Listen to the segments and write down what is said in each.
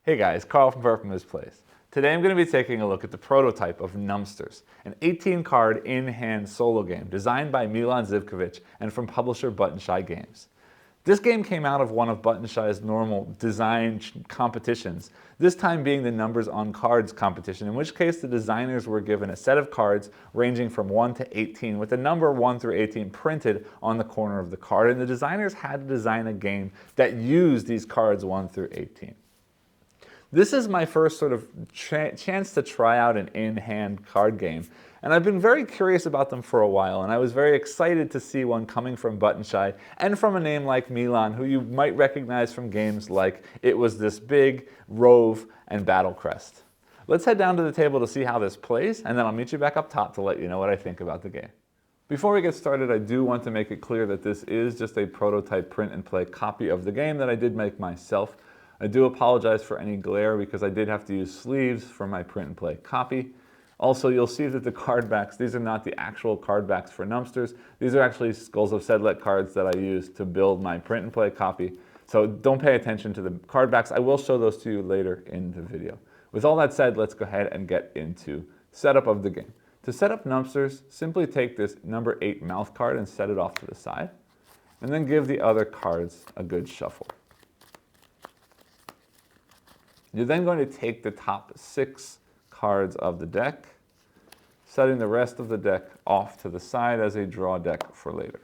Hey guys, Carl from Purpose Place. Today I'm going to be taking a look at the prototype of Numbsters, an 18-card in-hand solo game designed by Milan Zivkovic and from publisher Button Shy Games. This game came out of one of Button Shy's normal design competitions, this time being the Numbers on Cards competition, in which case the designers were given a set of cards ranging from 1 to 18 with the number 1 through 18 printed on the corner of the card, and the designers had to design a game that used these cards 1 through 18. This is my first sort of chance to try out an in-hand card game, and I've been very curious about them for a while, and I was very excited to see one coming from Button Shy and from a name like Milan, who you might recognize from games like It Was This Big, Rove, and Battle Crest. Let's head down to the table to see how this plays, and then I'll meet you back up top to let you know what I think about the game. Before we get started, I do want to make it clear that this is just a prototype print and play copy of the game that I did make myself. I do apologize for any glare because I did have to use sleeves for my print and play copy. Also, you'll see that the card backs, these are not the actual card backs for Numbsters. These are actually Skulls of Sedlet cards that I used to build my print and play copy. So don't pay attention to the card backs. I will show those to you later in the video. With all that said, let's go ahead and get into setup of the game. To set up Numbsters, simply take this number 8 mouth card and set it off to the side, and then give the other cards a good shuffle. You're then going to take the top 6 cards of the deck, setting the rest of the deck off to the side as a draw deck for later.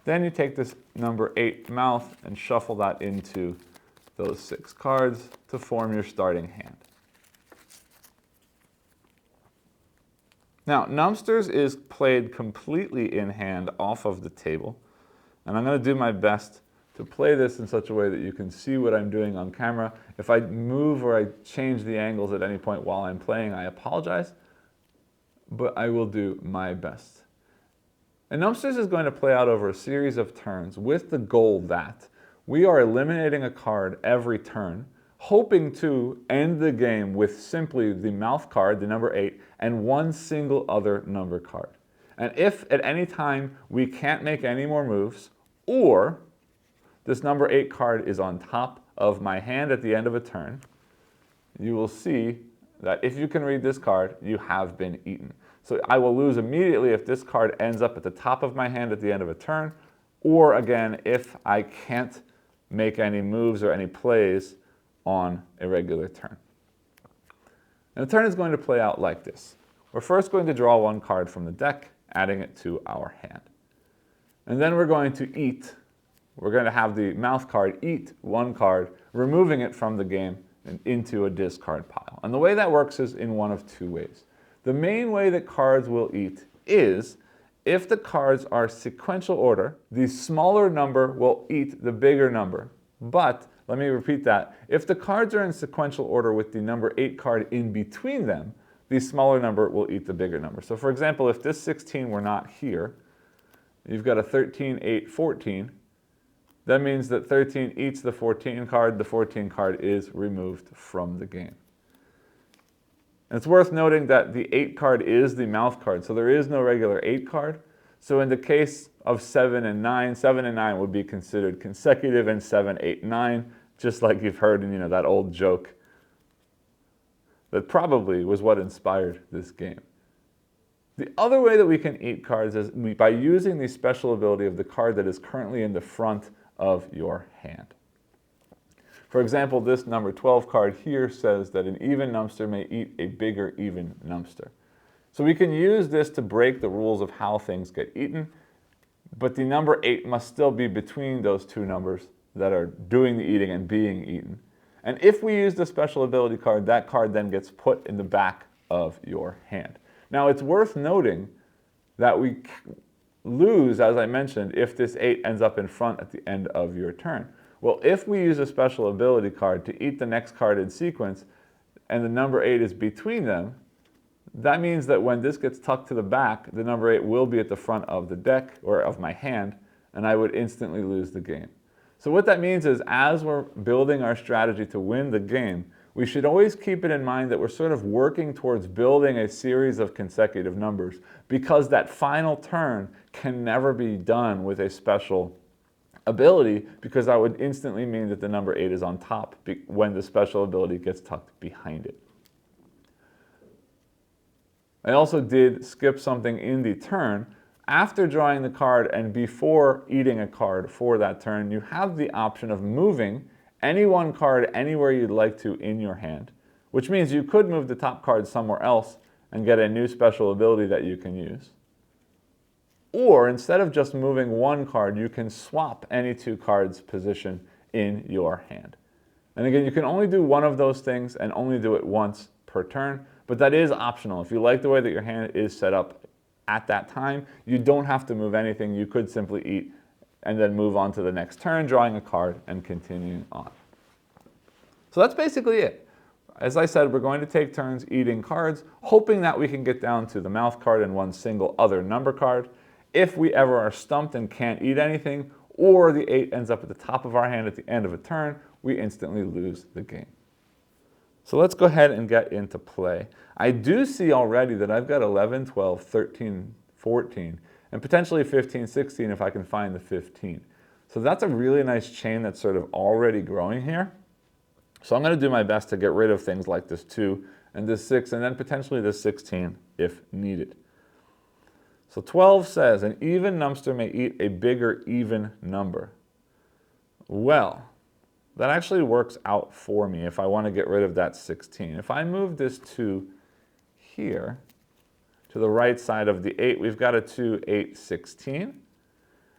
Then you take this number 8 mouth and shuffle that into those 6 cards to form your starting hand. Now, Numbsters is played completely in hand off of the table, and I'm going to do my best to play this in such a way that you can see what I'm doing on camera. If I move or I change the angles at any point while I'm playing, I apologize, but I will do my best. And Numbsters is going to play out over a series of turns with the goal that we are eliminating a card every turn, hoping to end the game with simply the mouth card, the number 8, and one single other number card. And if at any time we can't make any more moves, or this number 8 card is on top of my hand at the end of a turn, you will see that if you can read this card, you have been eaten. So I will lose immediately if this card ends up at the top of my hand at the end of a turn, or again, if I can't make any moves or any plays on a regular turn. And the turn is going to play out like this. We're first going to draw one card from the deck, adding it to our hand. And then we're going to eat. We're going to have the mouth card eat one card, removing it from the game and into a discard pile. And the way that works is in one of 2 ways. The main way that cards will eat is if the cards are sequential order, the smaller number will eat the bigger number. But, let me repeat that, if the cards are in sequential order with the number 8 card in between them, the smaller number will eat the bigger number. So for example, if this 16 were not here, you've got a 13, 8, 14, that means that 13 eats the 14 card is removed from the game. And it's worth noting that the 8 card is the mouth card, so there is no regular 8 card. So in the case of 7 and 9 would be considered consecutive, and 7, 8, 9, just like you've heard in that old joke that probably was what inspired this game. The other way that we can eat cards is by using the special ability of the card that is currently in the front of your hand. For example, this number 12 card here says that an even Numbster may eat a bigger even Numbster. So we can use this to break the rules of how things get eaten, but the number 8 must still be between those 2 numbers that are doing the eating and being eaten. And if we use the special ability card, that card then gets put in the back of your hand. Now it's worth noting that we lose, as I mentioned, if this 8 ends up in front at the end of your turn. Well, if we use a special ability card to eat the next card in sequence, and the number 8 is between them, that means that when this gets tucked to the back, the number 8 will be at the front of the deck, or of my hand, and I would instantly lose the game. So what that means is, as we're building our strategy to win the game, we should always keep it in mind that we're sort of working towards building a series of consecutive numbers, because that final turn can never be done with a special ability, because that would instantly mean that the number 8 is on top when the special ability gets tucked behind it. I also did skip something in the turn. After drawing the card and before eating a card for that turn, you have the option of moving any one card anywhere you'd like to in your hand, which means you could move the top card somewhere else and get a new special ability that you can use. Or instead of just moving one card, you can swap any 2 cards' position in your hand. And again, you can only do one of those things and only do it once per turn, but that is optional. If you like the way that your hand is set up at that time, you don't have to move anything. You could simply eat and then move on to the next turn, drawing a card and continuing on. So that's basically it. As I said, we're going to take turns eating cards, hoping that we can get down to the mouth card and one single other number card. If we ever are stumped and can't eat anything, or the 8 ends up at the top of our hand at the end of a turn, we instantly lose the game. So let's go ahead and get into play. I do see already that I've got 11, 12, 13, 14, and potentially 15, 16 if I can find the 15. So that's a really nice chain that's sort of already growing here. So I'm going to do my best to get rid of things like this 2 and this 6 and then potentially this 16 if needed. So 12 says, an even numbster may eat a bigger even number. Well, that actually works out for me if I want to get rid of that 16. If I move this 2 here, to the right side of the 8, we've got a 2, 8, 16.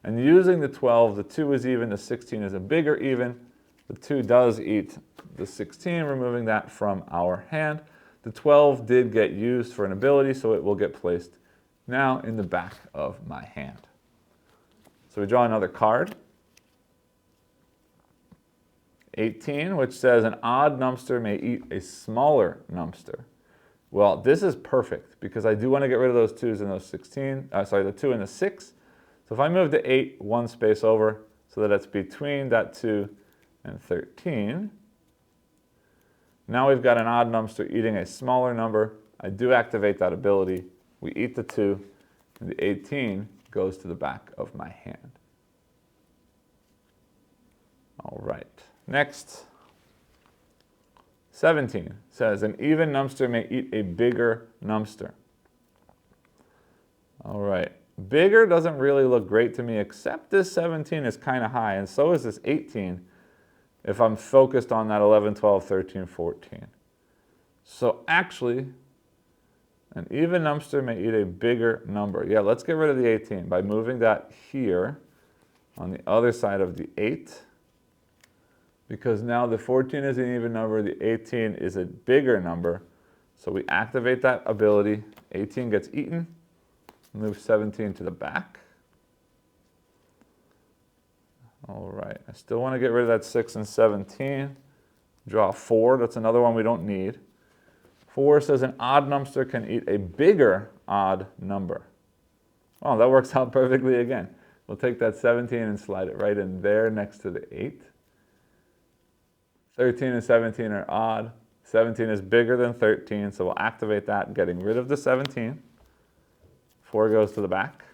And using the 12, the 2 is even, the 16 is a bigger even. The 2 does eat the 16, removing that from our hand. The 12 did get used for an ability, so it will get placed now in the back of my hand. So we draw another card. 18, which says an odd numbster may eat a smaller numbster. Well, this is perfect because I do want to get rid of those 2s and those 16, the 2 and the 6. So if I move the 8 one space over so that it's between that 2 and 13, now we've got an odd numbster eating a smaller number. I do activate that ability. We eat the 2, and the 18 goes to the back of my hand. All right. Next, 17 says, an even numbster may eat a bigger numbster. All right. Bigger doesn't really look great to me, except this 17 is kind of high, and so is this 18 if I'm focused on that 11, 12, 13, 14. So actually, an even numbster may eat a bigger number. Yeah, let's get rid of the 18 by moving that here on the other side of the 8. Because now the 14 is an even number, the 18 is a bigger number. So we activate that ability. 18 gets eaten. Move 17 to the back. All right, I still want to get rid of that 6 and 17. Draw 4, that's another one we don't need. 4 says an odd numbster can eat a bigger odd number. Oh, that works out perfectly again. We'll take that 17 and slide it right in there next to the 8. 13 and 17 are odd. 17 is bigger than 13, so we'll activate that, getting rid of the 17. 4 goes to the back.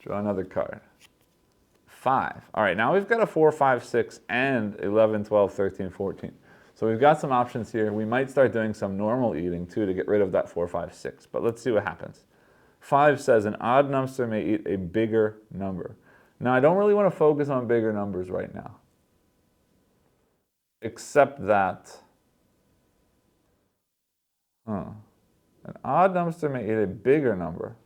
Draw another card. 5. All right, now we've got a 4, 5, 6, and 11, 12, 13, 14. So we've got some options here. We might start doing some normal eating too to get rid of that 4, 5, 6, but let's see what happens. 5 says an odd numbster may eat a bigger number. Now I don't really want to focus on bigger numbers right now, except that an odd numbster may eat a bigger number.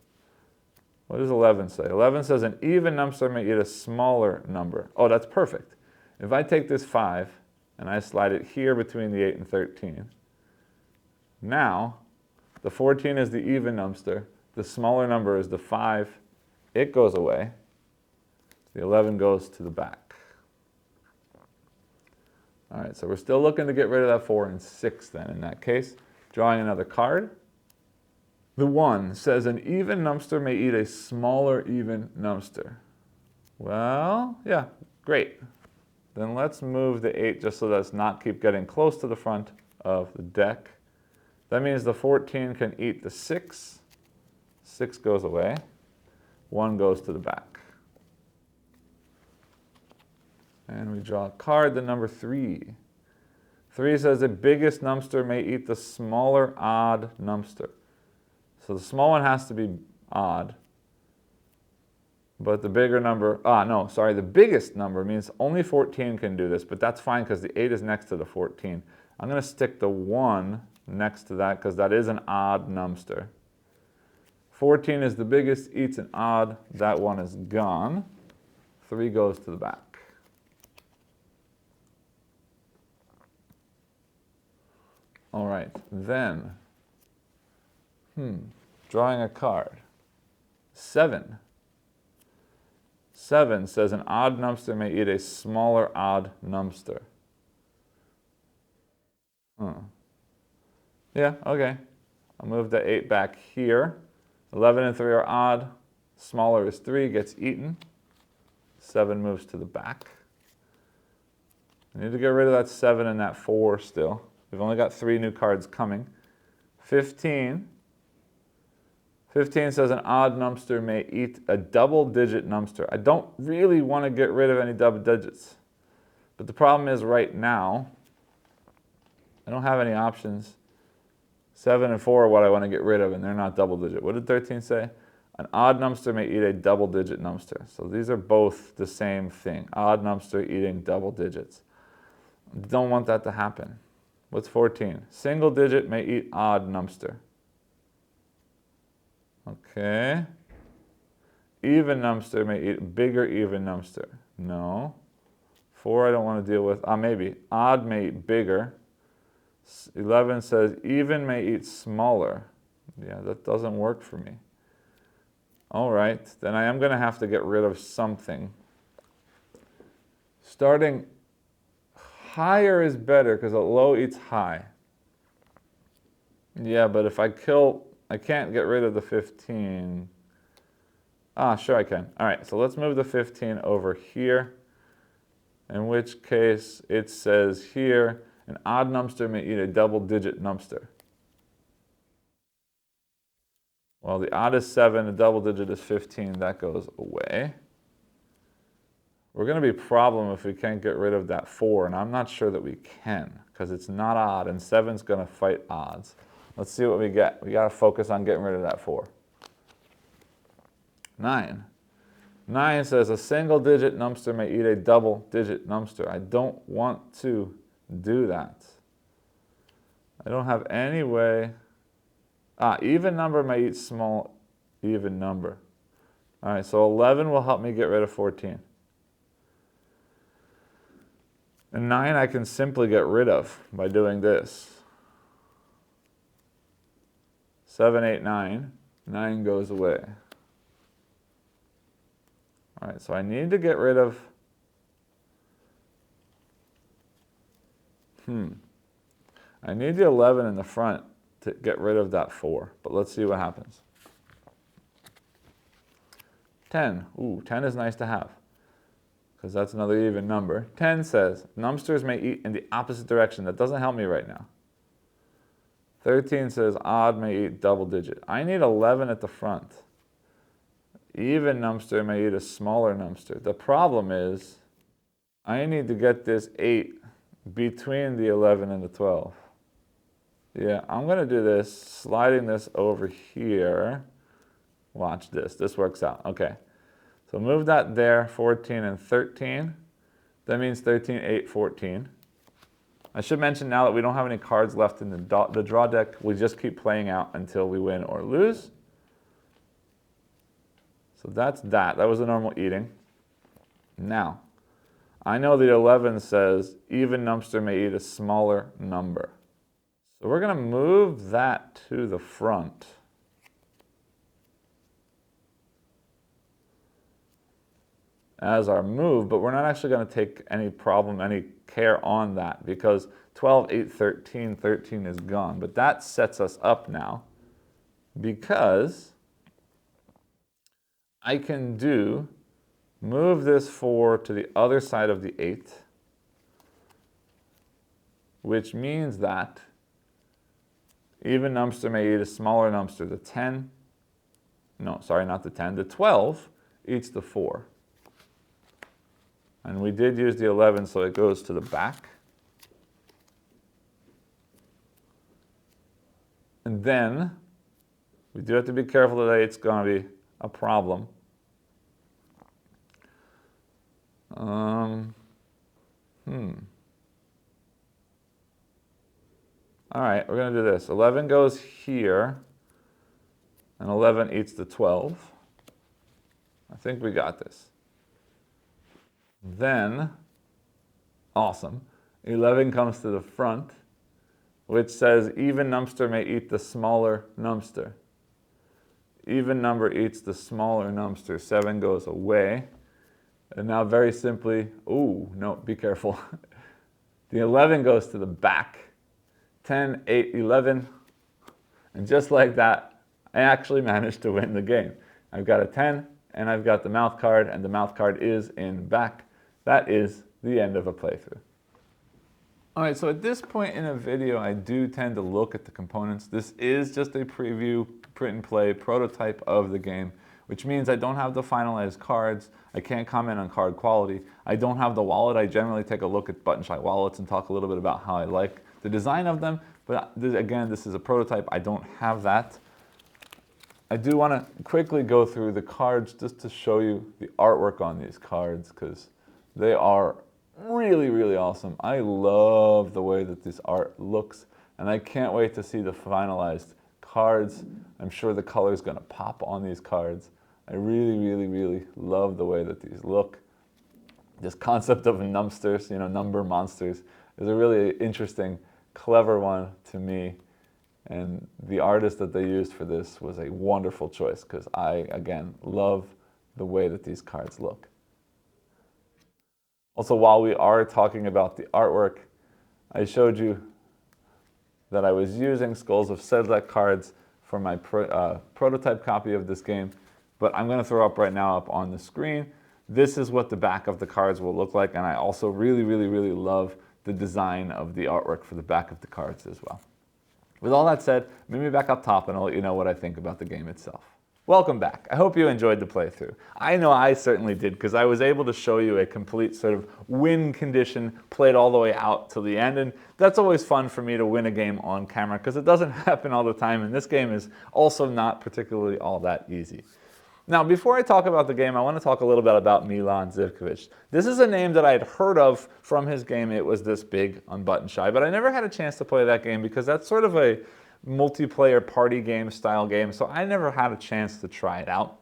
What does 11 say? 11 says an even numbster may eat a smaller number. Oh, that's perfect. If I take this 5 and I slide it here between the 8 and 13, now the 14 is the even numbster. The smaller number is the 5. It goes away. The 11 goes to the back. All right, so we're still looking to get rid of that 4 and 6 then in that case. Drawing another card. The 1 says an even numbster may eat a smaller even numbster. Well, yeah, great. Then let's move the 8 just so that it's not keep getting close to the front of the deck. That means the 14 can eat the 6. 6 goes away. 1 goes to the back. And we draw a card, the number 3. 3 says the biggest Numbster may eat the smaller odd Numbster. So the small one has to be odd. But the bigger number, the biggest number means only 14 can do this, but that's fine because the 8 is next to the 14. I'm going to stick the 1 next to that because that is an odd Numbster. 14 is the biggest, eats an odd, that one is gone. 3 goes to the back. All right, then, drawing a card. 7. 7 says an odd Numbster may eat a smaller odd Numbster. Yeah, okay. I'll move the 8 back here. 11 and 3 are odd. Smaller is 3, gets eaten. 7 moves to the back. I need to get rid of that 7 and that 4 still. We've only got 3 new cards coming. 15. 15 says an odd Numbster may eat a double-digit Numbster. I don't really want to get rid of any double digits. But the problem is right now, I don't have any options. 7 and 4 are what I want to get rid of, and they're not double-digit. What did 13 say? An odd Numbster may eat a double-digit Numbster. So these are both the same thing. Odd Numbster eating double digits. Don't want that to happen. What's 14? Single digit may eat odd Numbster. Okay. Even Numbster may eat bigger even Numbster. No. 4 I don't want to deal with. Maybe. Odd may eat bigger. 11 says even may eat smaller. Yeah, that doesn't work for me. All right, then I am going to have to get rid of something. Starting higher is better because a low eats high. Yeah, but if I can't get rid of the 15. Sure I can. All right, so let's move the 15 over here. In which case it says here, an odd Numbster may eat a double-digit Numbster. Well, the odd is 7, the double digit is 15. That goes away. We're going to be a problem if we can't get rid of that 4, and I'm not sure that we can because it's not odd, and 7's going to fight odds. Let's see what we get. We got to focus on getting rid of that 4. 9. 9 says a single-digit Numbster may eat a double-digit Numbster. I don't want to do that. I don't have any way. Even number may eat small even number. All right, so 11 will help me get rid of 14. And 9 I can simply get rid of by doing this. 7, 8, 9. 9 goes away. All right, so I need to get rid of... I need the 11 in the front to get rid of that 4, but let's see what happens. 10. Ooh, 10 is nice to have because that's another even number. 10 says Numbsters may eat in the opposite direction. That doesn't help me right now. 13 says odd may eat double digit. I need 11 at the front. Even Numbster may eat a smaller Numbster. The problem is I need to get this 8 between the 11 and the 12. Yeah, I'm going to do this, sliding this over here. Watch this. This works out. Okay. So move that there, 14 and 13. That means 13, 8, 14. I should mention now that we don't have any cards left in the draw deck. We just keep playing out until we win or lose. So that's that. That was the normal eating. Now, I know the 11 says even Numbster may eat a smaller number. So we're going to move that to the front. As our move, but we're not actually going to take any care on that because 12, 8, 13, 13 is gone. But that sets us up now because I can move this 4 to the other side of the 8, which means that even Numbster may eat a smaller Numbster. The 10, no, sorry, not the 10, the 12 eats the 4. And we did use the 11, so it goes to the back. And then we do have to be careful today. It's going to be a problem. All right, we're going to do this. 11 goes here, and 11 eats the 12. I think we got this. Then, awesome, 11 comes to the front, which says even Numbster may eat the smaller Numbster. Even number eats the smaller Numbster. 7 goes away. And now very simply, ooh, no, be careful. The 11 goes to the back. 10, 8, 11. And just like that, I actually managed to win the game. I've got a 10, and I've got the mouth card, and the mouth card is in back. That is the end of a playthrough. All right, so at this point in a video, I do tend to look at the components. This is just a preview, print and play prototype of the game, which means I don't have the finalized cards. I can't comment on card quality. I don't have the wallet. I generally take a look at button shy wallets and talk a little bit about how I like the design of them. But again, this is a prototype. I don't have that. I do want to quickly go through the cards just to show you the artwork on these cards, because they are really, really awesome. I love the way that this art looks, and I can't wait to see the finalized cards. I'm sure the color is going to pop on these cards. I really, really, really love the way that these look. This concept of numbsters, number monsters, is a really interesting, clever one to me. And the artist that they used for this was a wonderful choice, because I, again, love the way that these cards look. Also, while we are talking about the artwork, I showed you that I was using Skulls of Sedlec cards for my prototype copy of this game, but I'm going to throw up right now up on the screen. This is what the back of the cards will look like, and I also really, really, really love the design of the artwork for the back of the cards as well. With all that said, meet me back up top and I'll let you know what I think about the game itself. Welcome back. I hope you enjoyed the playthrough. I know I certainly did, because I was able to show you a complete sort of win condition, played all the way out to the end, and that's always fun for me to win a game on camera, because it doesn't happen all the time, and this game is also not particularly all that easy. Now, before I talk about the game, I want to talk a little bit about Milan Zivkovic. This is a name that I had heard of from his game It Was This Big on Button Shy, but I never had a chance to play that game because that's sort of a multiplayer party game style game, so I never had a chance to try it out.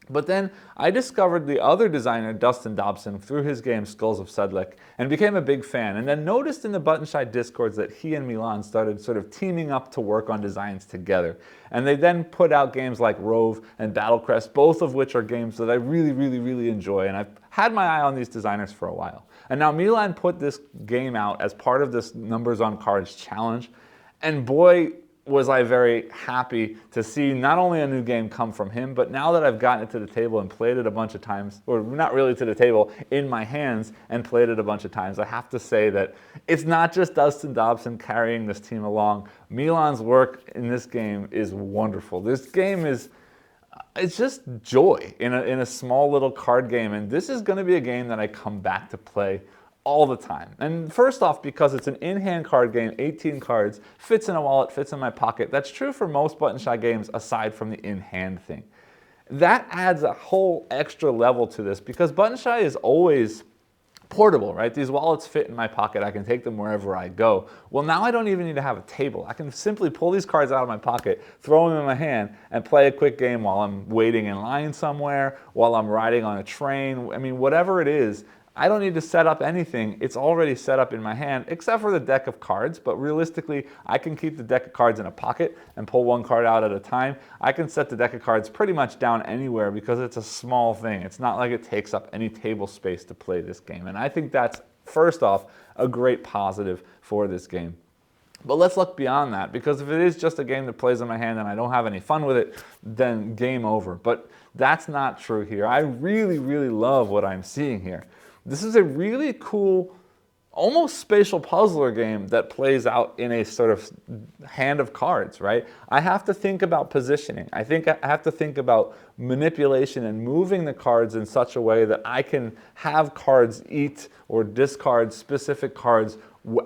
But then I discovered the other designer, Dustin Dobson, through his game Skulls of Sedlec, and became a big fan. And then noticed in the Button Shy discords that he and Milan started sort of teaming up to work on designs together. And they then put out games like Rove and Battlecrest, both of which are games that I really, really, really enjoy. And I've had my eye on these designers for a while. And now Milan put this game out as part of this Numbers on Cards challenge. And boy, was I very happy to see not only a new game come from him, but now that I've gotten it to the table and played it a bunch of times, or not really to the table, in my hands and played it a bunch of times, I have to say that it's not just Dustin Dobson carrying this team along. Milan's work in this game is wonderful. This game is, it's just joy in a small little card game, and this is going to be a game that I come back to play all the time. And first off, because it's an in-hand card game, 18 cards, fits in a wallet, fits in my pocket. That's true for most Button Shy games aside from the in-hand thing. That adds a whole extra level to this, because Button Shy is always portable, right? These wallets fit in my pocket. I can take them wherever I go. Well, now I don't even need to have a table. I can simply pull these cards out of my pocket, throw them in my hand, and play a quick game while I'm waiting in line somewhere, while I'm riding on a train. I mean, whatever it is, I don't need to set up anything. It's already set up in my hand, except for the deck of cards. But realistically, I can keep the deck of cards in a pocket and pull one card out at a time. I can set the deck of cards pretty much down anywhere because it's a small thing. It's not like it takes up any table space to play this game. And I think that's, first off, a great positive for this game. But let's look beyond that, because if it is just a game that plays in my hand and I don't have any fun with it, then game over. But that's not true here. I really, really love what I'm seeing here. This is a really cool, almost spatial puzzler game that plays out in a sort of hand of cards, right? I have to think about positioning. I have to think about manipulation and moving the cards in such a way that I can have cards eat or discard specific cards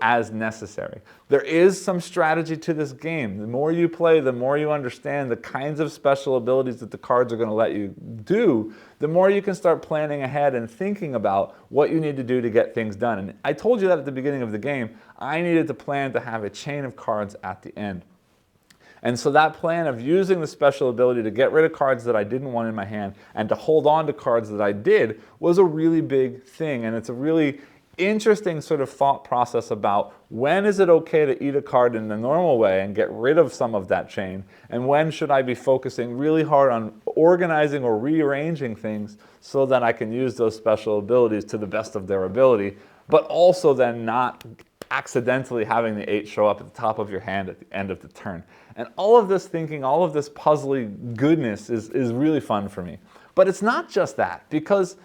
as necessary. There is some strategy to this game. The more you play, the more you understand the kinds of special abilities that the cards are going to let you do, the more you can start planning ahead and thinking about what you need to do to get things done. And I told you that at the beginning of the game. I needed to plan to have a chain of cards at the end. And so that plan of using the special ability to get rid of cards that I didn't want in my hand and to hold on to cards that I did was a really big thing. And it's a really interesting sort of thought process about when is it okay to eat a card in the normal way and get rid of some of that chain, and when should I be focusing really hard on organizing or rearranging things so that I can use those special abilities to the best of their ability, but also then not accidentally having the 8 show up at the top of your hand at the end of the turn. And all of this thinking, all of this puzzly goodness is really fun for me. But it's not just that, because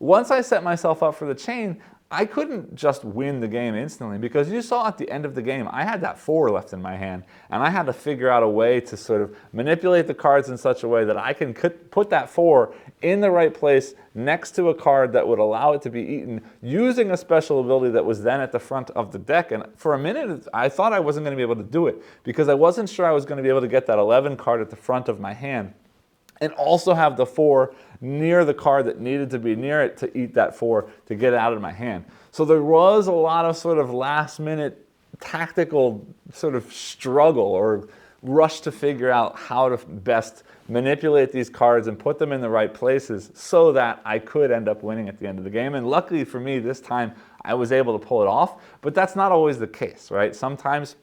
once I set myself up for the chain, I couldn't just win the game instantly, because you saw at the end of the game, I had that 4 left in my hand, and I had to figure out a way to sort of manipulate the cards in such a way that I can put that 4 in the right place next to a card that would allow it to be eaten using a special ability that was then at the front of the deck. And for a minute, I thought I wasn't going to be able to do it, because I wasn't sure I was going to be able to get that 11 card at the front of my hand and also have the 4 near the card that needed to be near it to eat that 4 to get it out of my hand. So there was a lot of sort of last minute tactical sort of struggle or rush to figure out how to best manipulate these cards and put them in the right places so that I could end up winning at the end of the game. And luckily for me, this time I was able to pull it off, but that's not always the case, right? Sometimes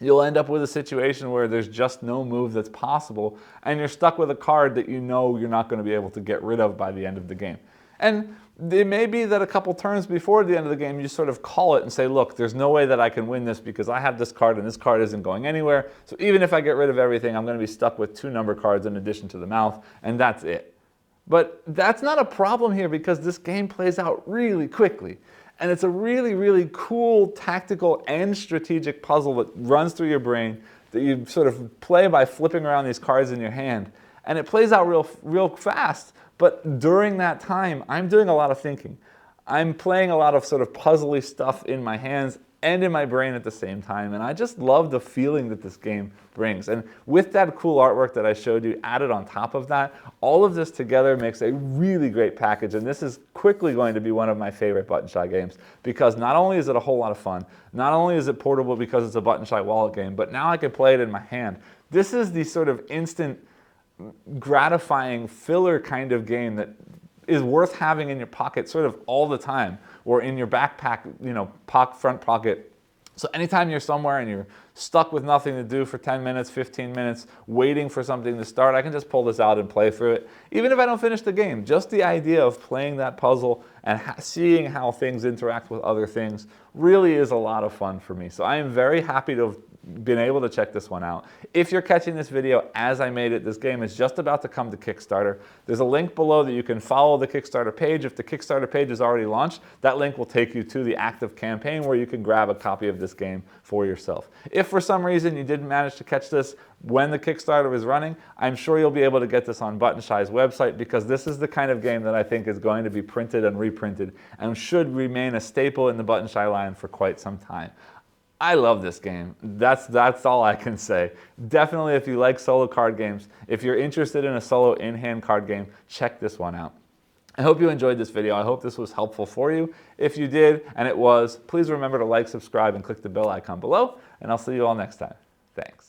you'll end up with a situation where there's just no move that's possible, and you're stuck with a card that you know you're not going to be able to get rid of by the end of the game. And it may be that a couple turns before the end of the game, you sort of call it and say, look, there's no way that I can win this because I have this card and this card isn't going anywhere. So even if I get rid of everything, I'm going to be stuck with 2 number cards in addition to the mouth, and that's it. But that's not a problem here, because this game plays out really quickly. And it's a really, really cool tactical and strategic puzzle that runs through your brain that you sort of play by flipping around these cards in your hand. And it plays out real fast, but during that time, I'm doing a lot of thinking. I'm playing a lot of sort of puzzly stuff in my hands and in my brain at the same time, and I just love the feeling that this game brings. And with that cool artwork that I showed you added on top of that, all of this together makes a really great package, and this is quickly going to be one of my favorite Button Shy games, because not only is it a whole lot of fun, not only is it portable because it's a Button Shy wallet game, but now I can play it in my hand. This is the sort of instant, gratifying filler kind of game that is worth having in your pocket sort of all the time, or in your backpack, you know, front pocket. So anytime you're somewhere and you're stuck with nothing to do for 10 minutes, 15 minutes, waiting for something to start, I can just pull this out and play through it. Even if I don't finish the game, just the idea of playing that puzzle and seeing how things interact with other things really is a lot of fun for me. So I am very happy to have been able to check this one out. If you're catching this video as I made it, this game is just about to come to Kickstarter. There's a link below that you can follow the Kickstarter page. If the Kickstarter page is already launched, that link will take you to the active campaign where you can grab a copy of this game for yourself. If for some reason you didn't manage to catch this when the Kickstarter is running, I'm sure you'll be able to get this on Button Shy's website, because this is the kind of game that I think is going to be printed and reprinted and should remain a staple in the Button Shy line for quite some time. I love this game. That's all I can say. Definitely, if you like solo card games, if you're interested in a solo in-hand card game, check this one out. I hope you enjoyed this video. I hope this was helpful for you. If you did, and it was, please remember to like, subscribe, and click the bell icon below, and I'll see you all next time. Thanks.